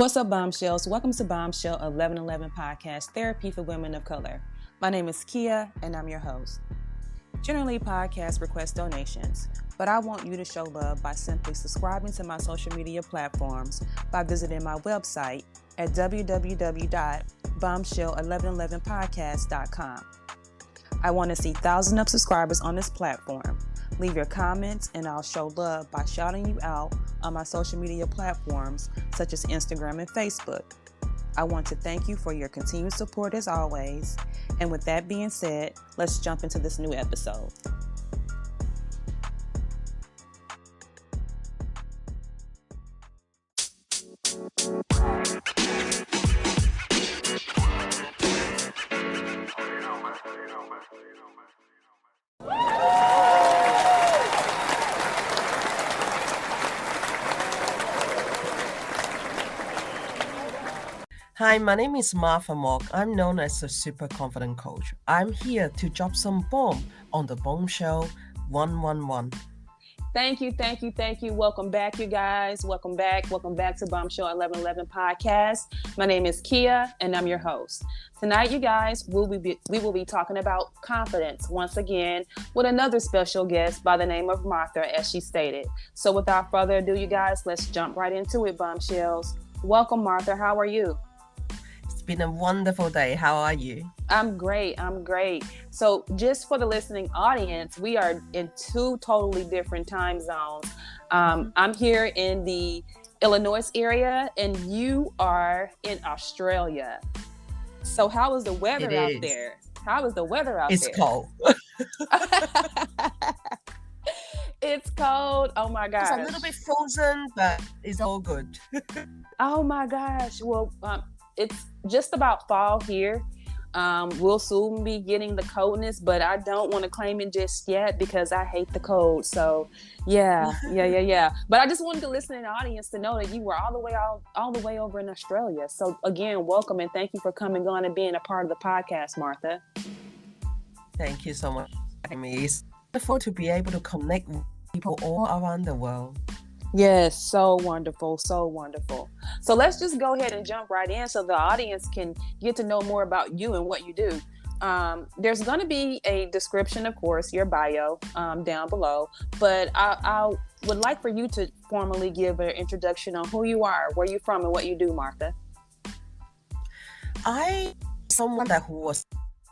What's up, Bombshells? Welcome to Bombshell 1111 Podcast, Therapy for Women of Color. My name is Kia, and I'm your host. Generally, podcasts request donations, but I want you to show love by simply subscribing to my social media platforms by visiting my website at www.bombshell1111podcast.com. I want to see thousands of subscribers on this platform. Leave your comments and I'll show love by shouting you out on my social media platforms such as Instagram and Facebook. I want to thank you for your continued support as always. And with that being said, let's jump into this new episode. Hi, my name is Martha Mock. I'm known as a super confident coach. I'm here to drop some bomb on the Bombshell 111. Thank you. Welcome back, you guys. Welcome back to Bombshell 1111 Podcast. My name is Kia, and I'm your host. Tonight, you guys, we will be talking about confidence once again with another special guest by the name of Martha, as she stated. So without further ado, you guys, let's jump right into it, Bombshells. Welcome, Martha. How are you? It's been a wonderful day. How are you? I'm great. So just for the listening audience, we are in two totally different time zones. I'm here in the Illinois area and you are in Australia. So how is the weather out there? It's cold. It's cold. Oh my gosh. It's a little bit frozen, but it's all good. Oh my gosh. Well, it's just about fall here. We'll soon be getting the coldness, but I don't want to claim it just yet because I hate the cold. So yeah. But I just wanted the listening audience to know that you were all the way over in Australia. So again, welcome and thank you for coming on and being a part of the podcast, Martha. Thank you so much for having me. It's wonderful to be able to connect with people all around the world. Yes, so wonderful. So let's just go ahead and jump right in so the audience can get to know more about you and what you do. There's going to be a description, of course, your bio down below, but I would like for you to formally give an introduction on who you are, where you're from, and what you do, Martha. I'm someone who was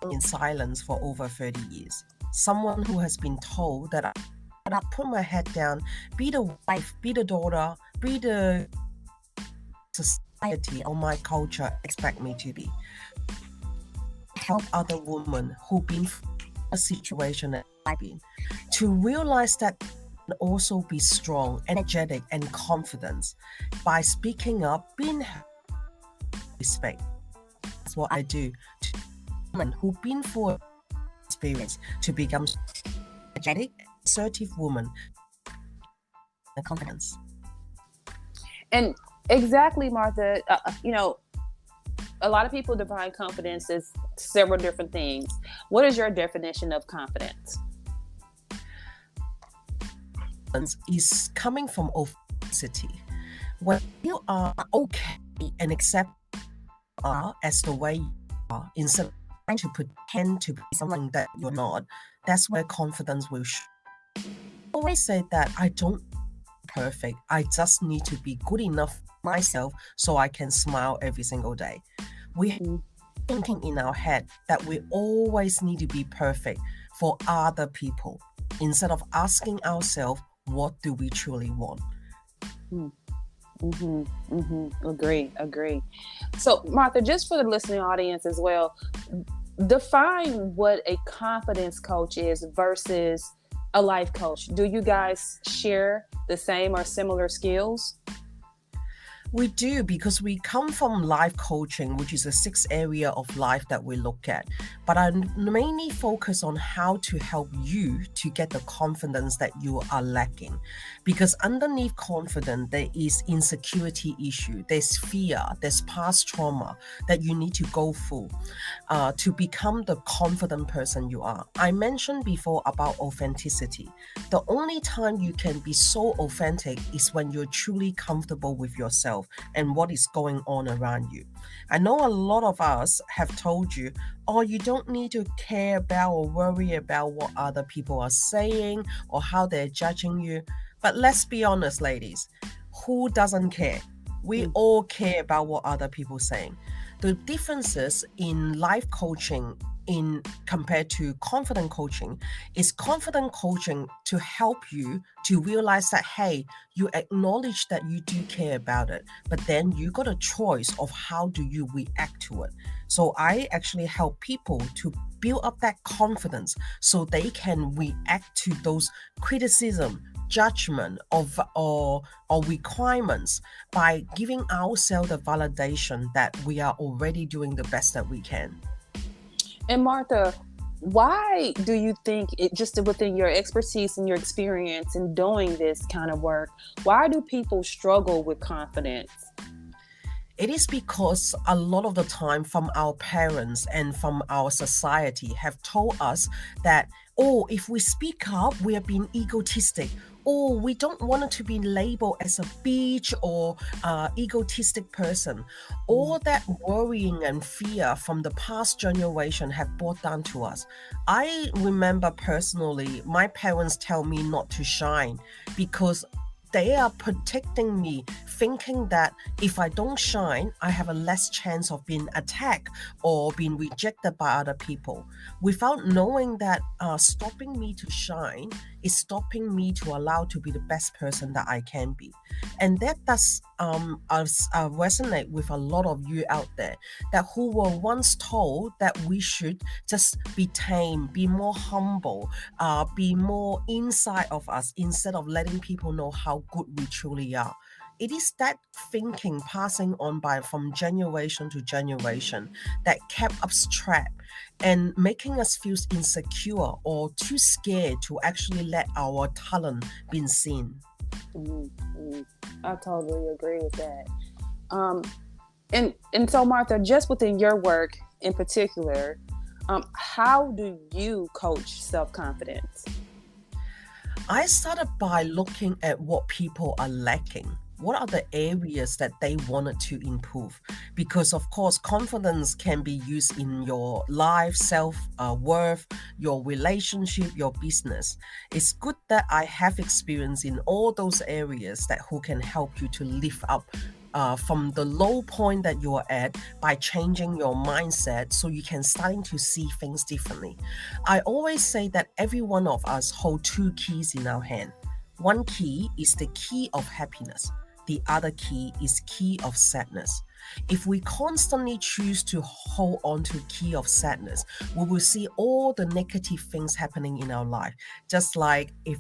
in silence for over 30 years. Someone who has been told that I put my head down, be the wife, be the daughter, be the society or my culture expect me to be. Help other women who've been in a situation that I've been to realize that and also be strong, energetic, and confident by speaking up, being respect. That's what I do to women who've been through experience to become energetic, assertive woman and confidence. And exactly, Martha, a lot of people define confidence as several different things. What is your definition of confidence? Is coming from authenticity. When you are okay and accept as the way you are, instead of trying to pretend to be something that you're not, that's where confidence will show. I always say that I don't perfect. I just need to be good enough myself so I can smile every single day. We're thinking in our head that we always need to be perfect for other people instead of asking ourselves, what do we truly want? Agree. So Martha, just for the listening audience as well, define what a confidence coach is versus a life coach. Do you guys share the same or similar skills? We do, because we come from life coaching, which is a 6 area of life that we look at. But I mainly focus on how to help you to get the confidence that you are lacking. Because underneath confidence, there is insecurity issue, there's fear, there's past trauma that you need to go through to become the confident person you are. I mentioned before about authenticity. The only time you can be so authentic is when you're truly comfortable with yourself. yourself and what is going on around you. I know a lot of us have told you, oh, you don't need to care about or worry about what other people are saying or how they're judging you. But let's be honest, ladies, who doesn't care? We all care about what other people are saying. The differences in life coaching in compared to confident coaching is confident coaching to help you to realize that, hey, you acknowledge that you do care about it, but then you got a choice of how do you react to it. So I actually help people to build up that confidence so they can react to those criticism, judgment of or requirements by giving ourselves the validation that we are already doing the best that we can. And Martha, why do you think it, just within your expertise and your experience in doing this kind of work, why do people struggle with confidence? It is because a lot of the time from our parents and from our society have told us that, oh, if we speak up, we are being egotistic. Oh, we don't want it to be labeled as a bitch or egotistic person. All that worrying and fear from the past generation have brought down to us. I remember personally, my parents tell me not to shine because they are protecting me, thinking that if I don't shine, I have a less chance of being attacked or being rejected by other people, without knowing that stopping me to shine is stopping me to allow to be the best person that I can be. And that does resonate with a lot of you out there that who were once told that we should just be tame, be more humble, be more inside of us instead of letting people know how good we truly are. It is that thinking passing on by from generation to generation that kept us trapped and making us feel insecure or too scared to actually let our talent be seen. I totally agree with that. And so Martha, just within your work in particular, how do you coach self-confidence? I started by looking at what people are lacking. What are the areas that they wanted to improve? Because of course, confidence can be used in your life, self-worth, your relationship, your business. It's good that I have experience in all those areas that who can help you to lift up from the low point that you are at by changing your mindset so you can starting to see things differently. I always say that every one of us hold two keys in our hand. One key is the key of happiness. The other key is key of sadness. If we constantly choose to hold on to key of sadness, we will see all the negative things happening in our life. Just like if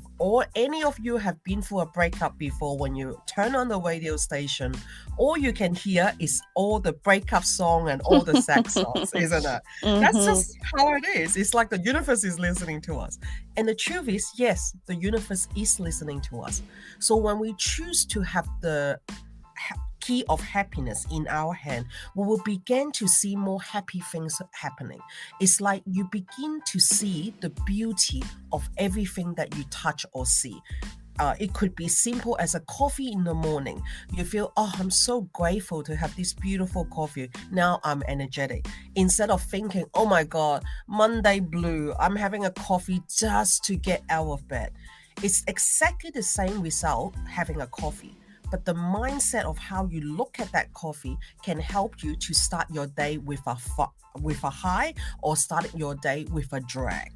any of you have been through a breakup before, when you turn on the radio station, all you can hear is all the breakup song and all the sad songs, isn't it? That's just how it is. It's like the universe is listening to us. And the truth is, yes, the universe is listening to us. So when we choose to have the key of happiness in our hand, we will begin to see more happy things happening. It's like you begin to see the beauty of everything that you touch or see. It could be simple as a coffee in the morning. You feel, oh, I'm so grateful to have this beautiful coffee. Now I'm energetic. Instead of thinking, oh my God, Monday blue, I'm having a coffee just to get out of bed. It's exactly the same result having a coffee. But the mindset of how you look at that coffee can help you to start your day with a high or start your day with a drag.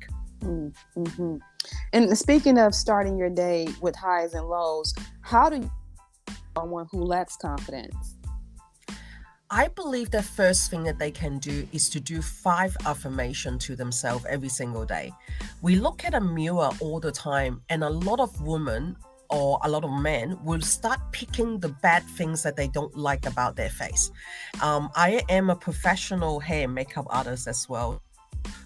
Mm-hmm. And speaking of starting your day with highs and lows, how do you someone who lacks confidence? I believe the first thing that they can do is to do 5 affirmations to themselves every single day. We look at a mirror all the time, and a lot of women or a lot of men will start picking the bad things that they don't like about their face. I am a professional hair and makeup artist as well.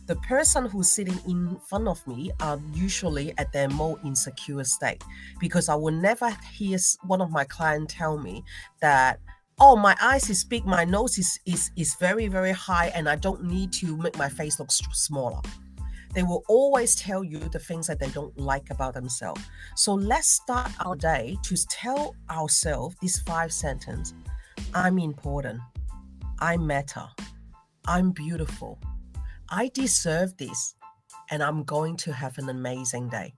The person who's sitting in front of me are usually at their more insecure state, because I will never hear one of my clients tell me that, oh, my eyes is big, my nose is very, very high, and I don't need to make my face look smaller. They will always tell you the things that they don't like about themselves. So let's start our day to tell ourselves these 5 sentences. I'm important. I matter. I'm beautiful. I deserve this. And I'm going to have an amazing day.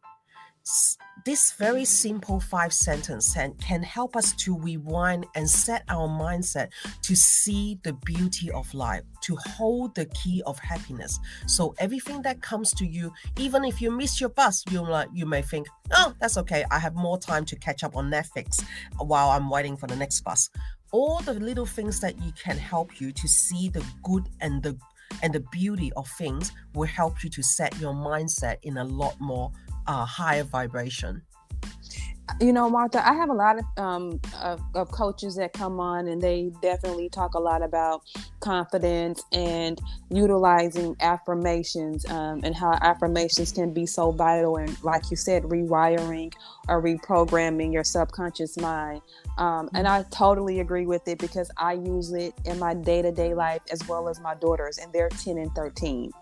This very simple 5 sentence can help us to rewind and set our mindset to see the beauty of life, to hold the key of happiness. So everything that comes to you, even if you miss your bus, you may think, oh, that's okay. I have more time to catch up on Netflix while I'm waiting for the next bus. All the little things that you can help you to see the good and the beauty of things will help you to set your mindset in a lot more higher vibration. You know, Martha, I have a lot of coaches that come on, and they definitely talk a lot about confidence and utilizing affirmations, and how affirmations can be so vital, and like you said, rewiring or reprogramming your subconscious mind. And I totally agree with it, because I use it in my day-to-day life as well as my daughters, and they're 10 and 13.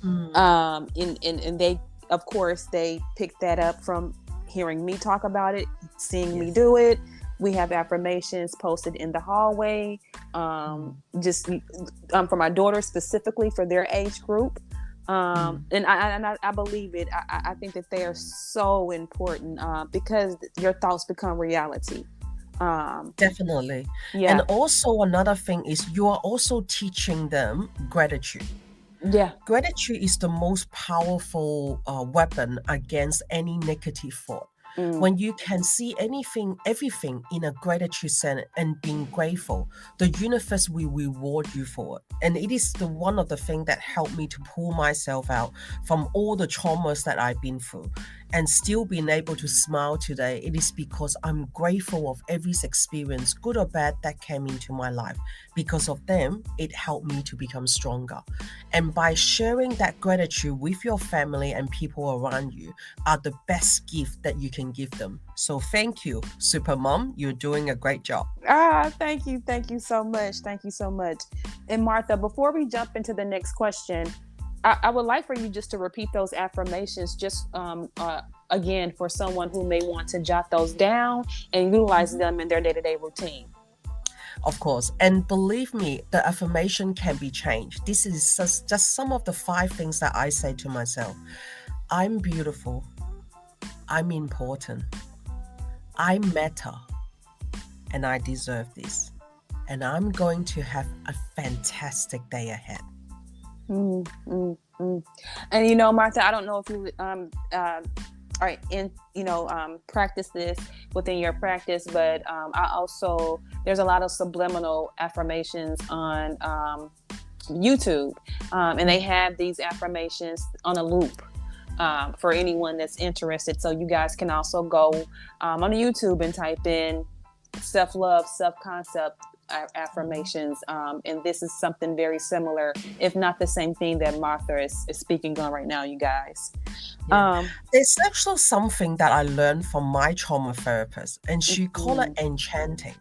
And they, of course, they pick that up from hearing me talk about it, seeing me do it. We have affirmations posted in the hallway, just for my daughters, specifically for their age group. And I believe it. I think that they are so important, because your thoughts become reality. Definitely. Yeah. And also another thing is you are also teaching them gratitude. Yeah. Gratitude is the most powerful weapon against any negative thought. When you can see everything in a gratitude sense and being grateful, the universe will reward you for it. And it is one of the things that helped me to pull myself out from all the traumas that I've been through, and still being able to smile today. It is because I'm grateful of every experience, good or bad, that came into my life. Because of them, it helped me to become stronger. And by sharing that gratitude with your family and people around you are the best gift that you can give them. So thank you, Super Mom. You're doing a great job. Thank you. Thank you so much. Thank you so much. And Martha, before we jump into the next question, I would like for you just to repeat those affirmations, just again, for someone who may want to jot those down and utilize them in their day-to-day routine. Of course. And believe me, the affirmation can be changed. This is just some of the 5 things that I say to myself. I'm beautiful. I'm important. I matter. And I deserve this. And I'm going to have a fantastic day ahead. And you know, Martha, I don't know if you practice this within your practice, but I also, there's a lot of subliminal affirmations on YouTube, and they have these affirmations on a loop for anyone that's interested. So you guys can also go on YouTube and type in self-love, self-concept affirmations, and this is something very similar, if not the same thing that Martha is speaking on right now, you guys. There's actually something that I learned from my trauma therapist, and she called it enchanting.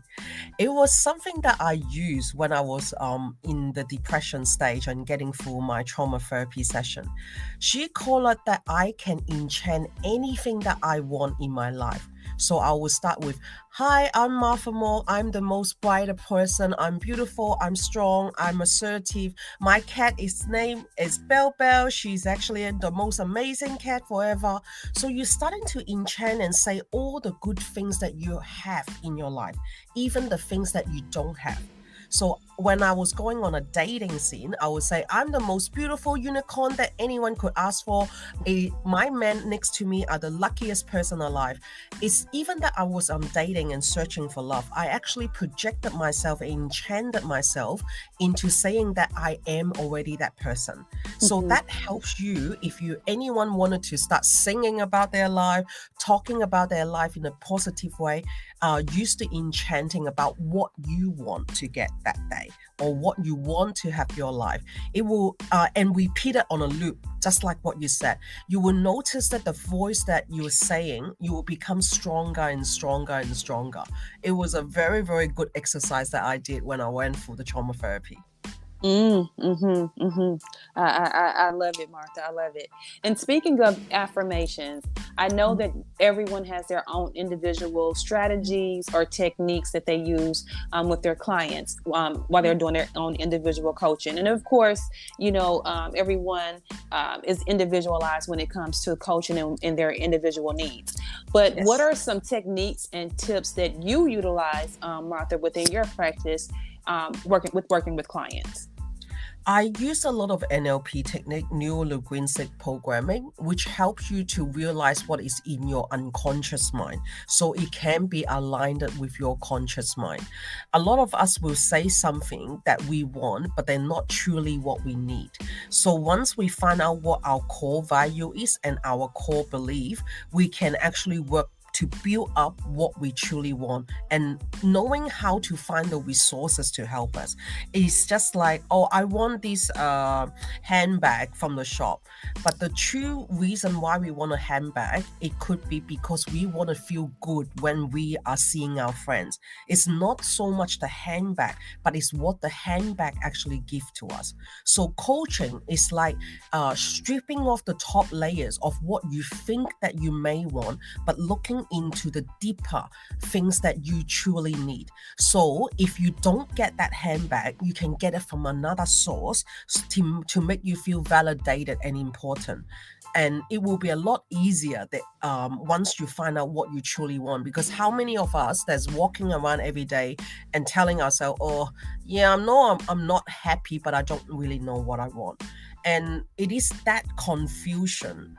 It was something that I used when I was in the depression stage and getting through my trauma therapy session. She called it that I can enchant anything that I want in my life. So I will start with, hi, I'm Martha Moore. I'm the most brighter person. I'm beautiful. I'm strong. I'm assertive. My cat's name is Belle Belle. She's actually the most amazing cat forever. So you're starting to enchant and say all the good things that you have in your life, even the things that you don't have. So when I was going on a dating scene, I would say, I'm the most beautiful unicorn that anyone could ask for. My man next to me are the luckiest person alive. It's even that I was dating and searching for love, I actually projected myself and enchanted myself into saying that I am already that person. So that helps you if anyone wanted to start singing about their life, talking about their life in a positive way, use the enchanting about what you want to get that day or what you want to have your life. It will and repeat it on a loop, just like what you said. You will notice that the voice that you are saying, you will become stronger and stronger and stronger. It was a very, very good exercise that I did when I went for the trauma therapy. I love it, Martha. I love it. And speaking of affirmations, I know that everyone has their own individual strategies or techniques that they use with their clients while they're doing their own individual coaching. And of course, everyone is individualized when it comes to coaching and their individual needs. But what Yes. are some techniques and tips that you utilize, Martha, within your practice working with clients? I use a lot of NLP technique, neuro-linguistic programming, which helps you to realize what is in your unconscious mind, so it can be aligned with your conscious mind. A lot of us will say something that we want, but they're not truly what we need. So once we find out what our core value is and our core belief, we can actually work to build up what we truly want, and knowing how to find the resources to help us. It's just like, oh, I want this handbag from the shop, but the true reason why we want a handbag, it could be because we want to feel good when we are seeing our friends. It's not so much the handbag, but it's what the handbag actually gives to us. So coaching is like stripping off the top layers of what you think that you may want, but looking into the deeper things that you truly need. So if you don't get that handbag, you can get it from another source to make you feel validated and important. And it will be a lot easier that once you find out what you truly want. Because how many of us that's walking around every day and telling ourselves, oh yeah, I'm not happy, but I don't really know what I want. And it is that confusion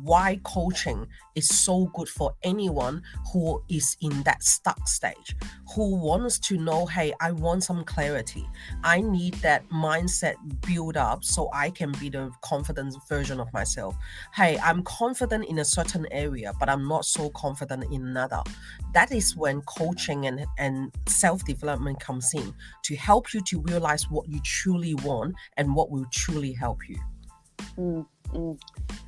why coaching is so good for anyone who is in that stuck stage, who wants to know, hey, I want some clarity. I need that mindset build up so I can be the confident version of myself. Hey, I'm confident in a certain area, but I'm not so confident in another. That is when coaching and self-development comes in to help you to realize what you truly want and what will truly help you. Mm-hmm.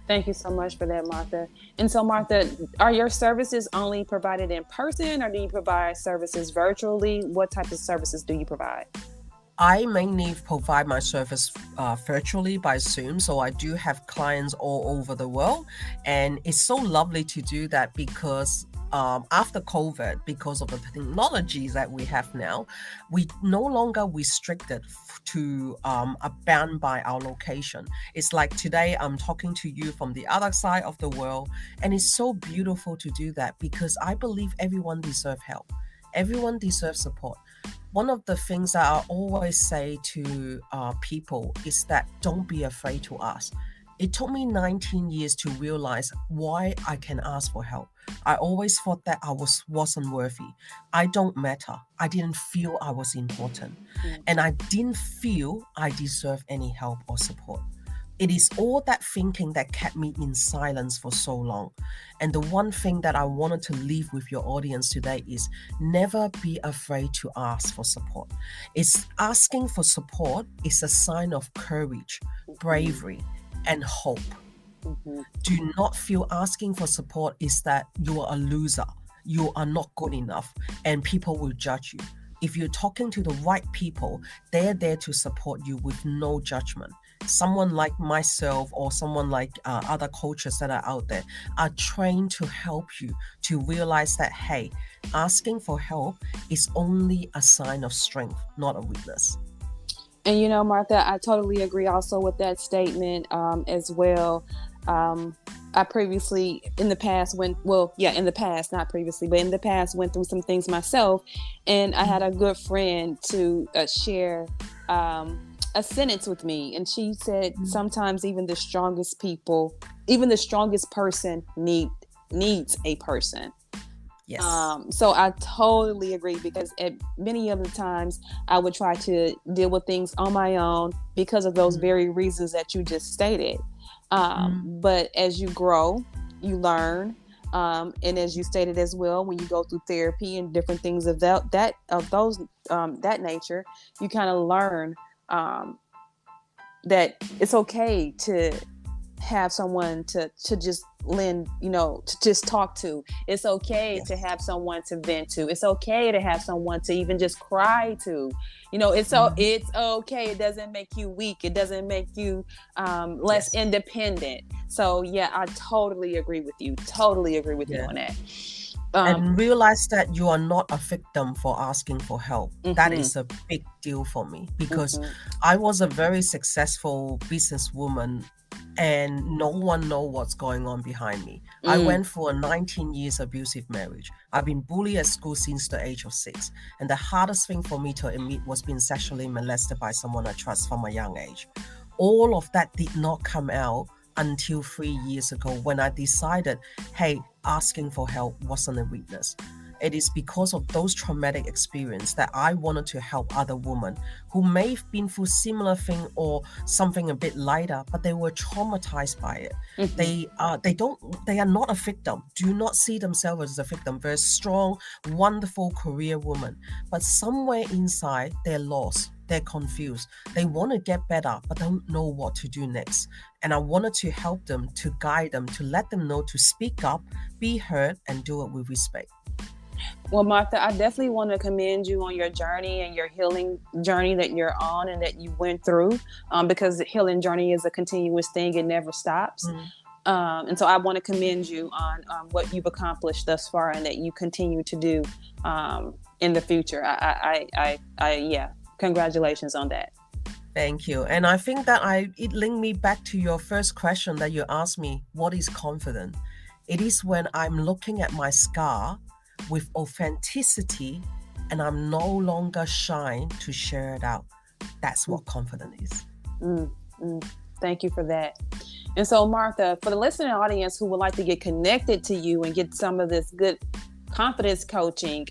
Thank you so much for that, Martha. And so, Martha, are your services only provided in person, or do you provide services virtually? What type of services do you provide? I mainly provide my service virtually by Zoom. So I do have clients all over the world. And it's so lovely to do that because after COVID, because of the technologies that we have now, we no longer restricted to a bound by our location. It's like today I'm talking to you from the other side of the world. And it's so beautiful to do that because I believe everyone deserves help. Everyone deserves support. One of the things that I always say to people is that don't be afraid to ask. It took me 19 years to realize why I can ask for help. I always thought that I wasn't worthy. I don't matter. I didn't feel I was important. And I didn't feel I deserved any help or support. It is all that thinking that kept me in silence for so long. And the one thing that I wanted to leave with your audience today is never be afraid to ask for support. It's asking for support is a sign of courage, bravery, and hope. Mm-hmm. Do not feel asking for support is that you are a loser, you are not good enough, and people will judge you. If you're talking to the right people, they're there to support you with no judgment. Someone like myself or someone like other coaches that are out there are trained to help you to realize that, hey, asking for help is only a sign of strength, not a weakness. And Martha, I totally agree also with that statement as well. I previously, in the past, not previously, but in the past, went through some things myself, and I had a good friend to share a sentence with me, and she said, sometimes even the strongest person needs a person. Yes. So I totally agree, because at many of the times I would try to deal with things on my own because of those very reasons that you just stated. But as you grow, you learn. And as you stated as well, when you go through therapy and different things of that nature, you kind of learn that it's okay to have someone to just lend, to just talk to. It's okay to have someone to vent to. It's okay to have someone to even just cry to. It's okay. It doesn't make you weak. It doesn't make you less independent. So yeah, I totally agree with you. Totally agree with you on that. And realize that you are not a victim for asking for help. That is a big deal for me, because I was a very successful businesswoman and no one know what's going on behind me. I went for a 19 years abusive marriage. I've been bullied at school since the age of 6. And the hardest thing for me to admit was being sexually molested by someone I trust from a young age. All of that did not come out until 3 years ago, when I decided, hey, asking for help wasn't a weakness. It is because of those traumatic experiences that I wanted to help other women who may have been through similar thing or something a bit lighter, but they were traumatized by it. They are not a victim. Do not see themselves as a victim. They're a strong, wonderful career woman, but somewhere inside they're lost. They're confused. They want to get better, but don't know what to do next. And I wanted to help them, to guide them, to let them know to speak up, be heard, and do it with respect. Well, Martha, I definitely want to commend you on your journey and your healing journey that you're on and that you went through, because the healing journey is a continuous thing. It never stops. And so I want to commend you on what you've accomplished thus far and that you continue to do in the future. Yeah, congratulations on that. Thank you. And I think that it linked me back to your first question that you asked me, what is confident? It is when I'm looking at my scar with authenticity and I'm no longer shy to share it out. That's what confidence is. Thank you for that. And so, Martha, for the listening audience who would like to get connected to you and get some of this good confidence coaching,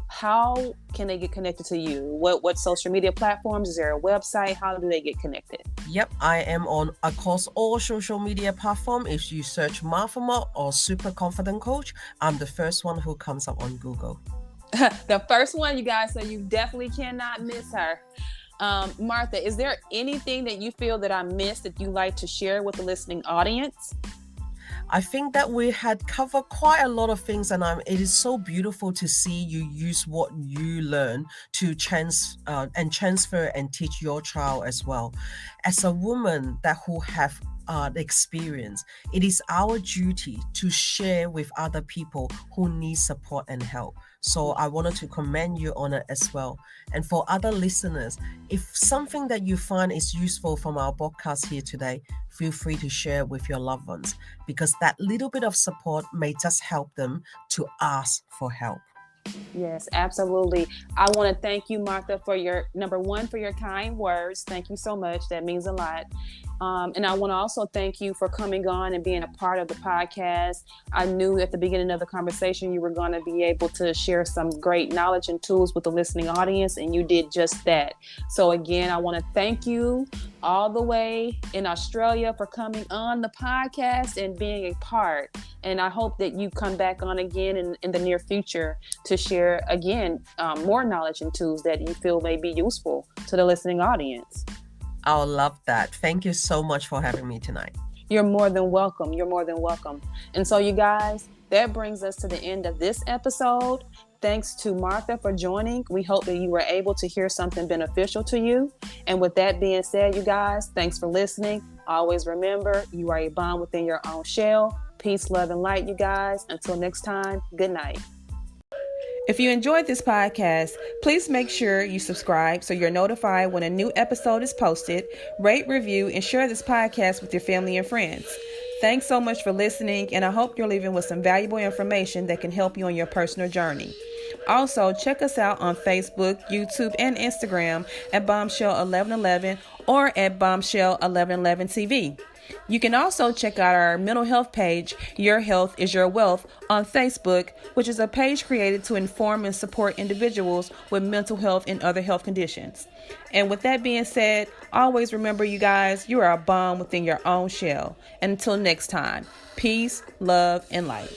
how can they get connected to you? What social media platforms? Is there a website? How do they get connected? Yep, I am on across all social media platforms. If you search Martha or Super Confident Coach, I'm the first one who comes up on Google. The first one, you guys, so you definitely cannot miss her. Martha, is there anything that you feel that I missed that you like to share with the listening audience? I think that we had covered quite a lot of things, and it is so beautiful to see you use what you learn to transfer and teach your child as well. As a woman who have experience, it is our duty to share with other people who need support and help. So I wanted to commend you on it as well. And for other listeners, if something that you find is useful from our podcast here today, feel free to share with your loved ones, because that little bit of support may just help them to ask for help. Yes, absolutely. I want to thank you, Martha, for your kind words. Thank you so much. That means a lot. And I want to also thank you for coming on and being a part of the podcast. I knew at the beginning of the conversation you were going to be able to share some great knowledge and tools with the listening audience, and you did just that. So again, I want to thank you all the way in Australia for coming on the podcast and being a part. And I hope that you come back on again in the near future to share again more knowledge and tools that you feel may be useful to the listening audience. I'll love that. Thank you so much for having me tonight. You're more than welcome. You're more than welcome. And so you guys, that brings us to the end of this episode. Thanks to Martha for joining. We hope that you were able to hear something beneficial to you. And with that being said, you guys, thanks for listening. Always remember, you are a bomb within your own shell. Peace, love, and light, you guys. Until next time, good night. If you enjoyed this podcast, please make sure you subscribe so you're notified when a new episode is posted. Rate, review, and share this podcast with your family and friends. Thanks so much for listening, and I hope you're leaving with some valuable information that can help you on your personal journey. Also, check us out on Facebook, YouTube, and Instagram at Bombshell1111 or at Bombshell1111 TV. You can also check out our mental health page, Your Health is Your Wealth, on Facebook, which is a page created to inform and support individuals with mental health and other health conditions. And with that being said, always remember, you guys, you are a bomb within your own shell. And until next time, peace, love, and light.